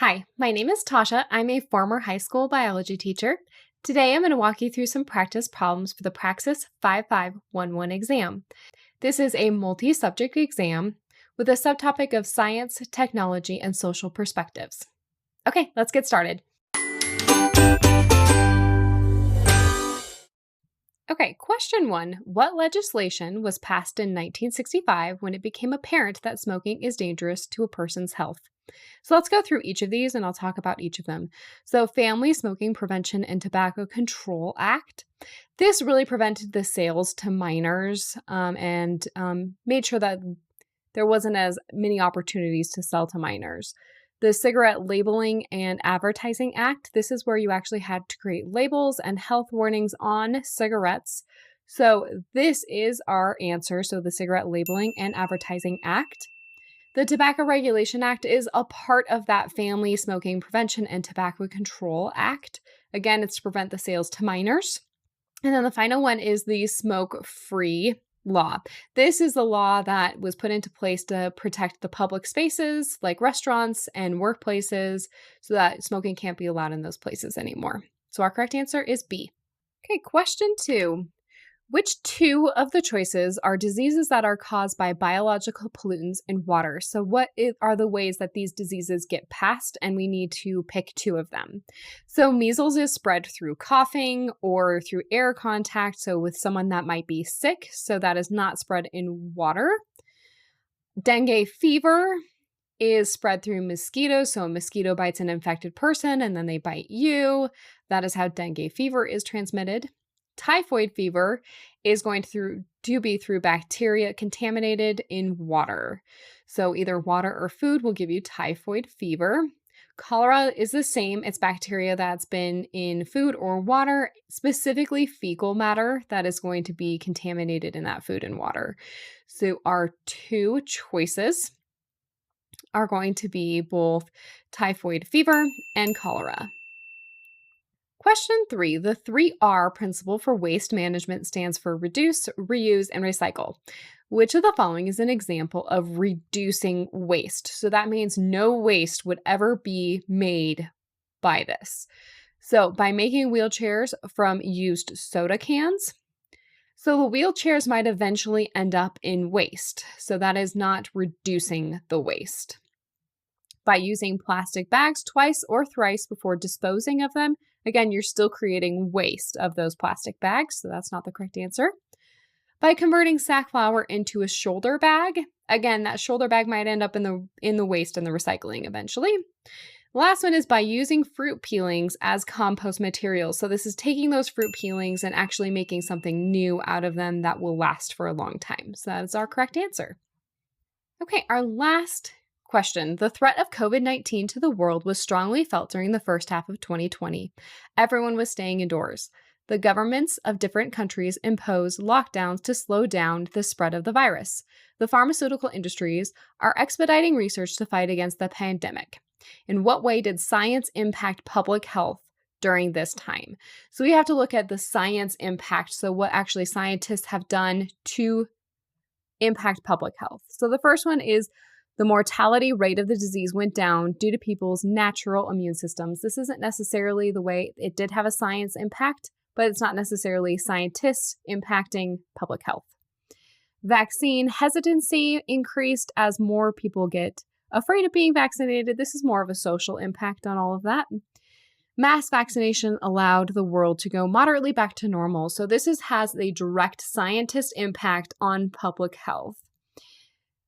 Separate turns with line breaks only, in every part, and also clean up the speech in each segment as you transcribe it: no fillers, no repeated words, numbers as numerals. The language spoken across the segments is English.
Hi, my name is Tasha. I'm a former high school biology teacher. Today I'm going to walk you through some practice problems for the Praxis 5511 exam. This is a multi-subject exam with a subtopic of science, technology, and social perspectives. Okay, let's get started. Okay, question 1. What legislation was passed in 1965 when it became apparent that smoking is dangerous to a person's health? So let's go through each of these and I'll talk about each of them. So, Family Smoking Prevention and Tobacco Control Act. This really prevented the sales to minors and made sure that there wasn't as many opportunities to sell to minors. The Cigarette Labeling and Advertising Act. This is where you actually had to create labels and health warnings on cigarettes. So this is our answer. So the Cigarette Labeling and Advertising Act. The Tobacco Regulation Act is a part of that Family Smoking Prevention and Tobacco Control Act. Again, it's to prevent the sales to minors. And then the final one is the Smoke-Free Law. This is the law that was put into place to protect the public spaces like restaurants and workplaces so that smoking can't be allowed in those places anymore. So our correct answer is B. Okay, question 2. Which two of the choices are diseases that are caused by biological pollutants in water? So what are the ways that these diseases get passed? And we need to pick two of them. So measles is spread through coughing or through air contact. So with someone that might be sick, so that is not spread in water. Dengue fever is spread through mosquitoes. So a mosquito bites an infected person and then they bite you. That is how dengue fever is transmitted. Typhoid fever is going to be through bacteria contaminated in water. So either water or food will give you typhoid fever. Cholera is the same. It's bacteria that's been in food or water, specifically fecal matter that is going to be contaminated in that food and water. So our two choices are going to be both typhoid fever and cholera. Question 3, the 3R principle for waste management stands for reduce, reuse, and recycle. Which of the following is an example of reducing waste? So that means no waste would ever be made by this. So by making wheelchairs from used soda cans, so the wheelchairs might eventually end up in waste. So that is not reducing the waste. By using plastic bags twice or thrice before disposing of them, again, you're still creating waste of those plastic bags, so that's not the correct answer. By converting sack flour into a shoulder bag, again, that shoulder bag might end up in the waste and the recycling eventually. The last one is by using fruit peelings as compost materials. So this is taking those fruit peelings and actually making something new out of them that will last for a long time. So that is our correct answer. Okay, our last question. The threat of COVID-19 to the world was strongly felt during the first half of 2020. Everyone was staying indoors. The governments of different countries imposed lockdowns to slow down the spread of the virus. The pharmaceutical industries are expediting research to fight against the pandemic. In what way did science impact public health during this time? So we have to look at the science impact. So what actually scientists have done to impact public health. So the first one is the mortality rate of the disease went down due to people's natural immune systems. This isn't necessarily the way it did have a science impact, but it's not necessarily scientists impacting public health. Vaccine hesitancy increased as more people get afraid of being vaccinated. This is more of a social impact on all of that. Mass vaccination allowed the world to go moderately back to normal. So this has a direct scientist impact on public health.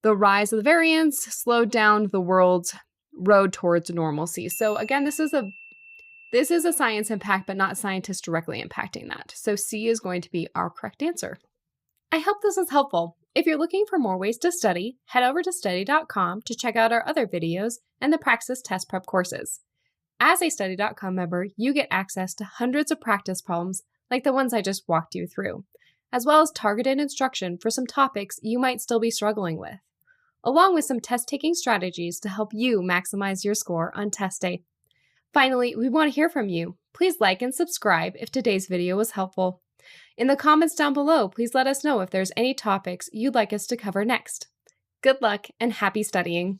The rise of the variants slowed down the world's road towards normalcy. So again, this is a science impact, but not scientists directly impacting that. So C is going to be our correct answer. I hope this was helpful. If you're looking for more ways to study, head over to study.com to check out our other videos and the Praxis test prep courses. As a study.com member, you get access to hundreds of practice problems like the ones I just walked you through, as well as targeted instruction for some topics you might still be struggling with, along with some test-taking strategies to help you maximize your score on test day. Finally, we want to hear from you. Please like and subscribe if today's video was helpful. In the comments down below, please let us know if there's any topics you'd like us to cover next. Good luck and happy studying!